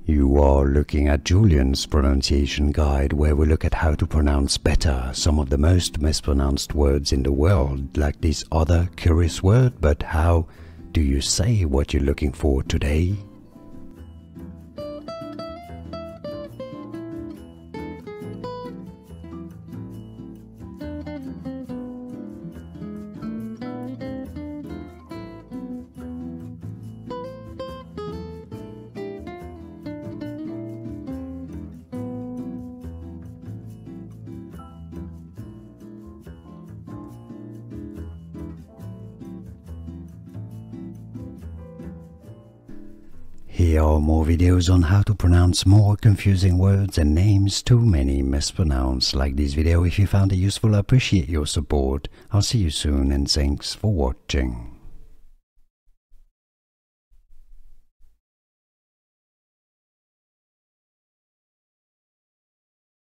You are looking at Julian's pronunciation guide, where we look at how to pronounce better some of the most mispronounced words in the world, like this other curious word. But how do you say what you're looking for today? Here are more videos on how to pronounce more confusing words and names too many mispronounced. Like this video if you found it useful. I appreciate your support. I'll see you soon and thanks for watching.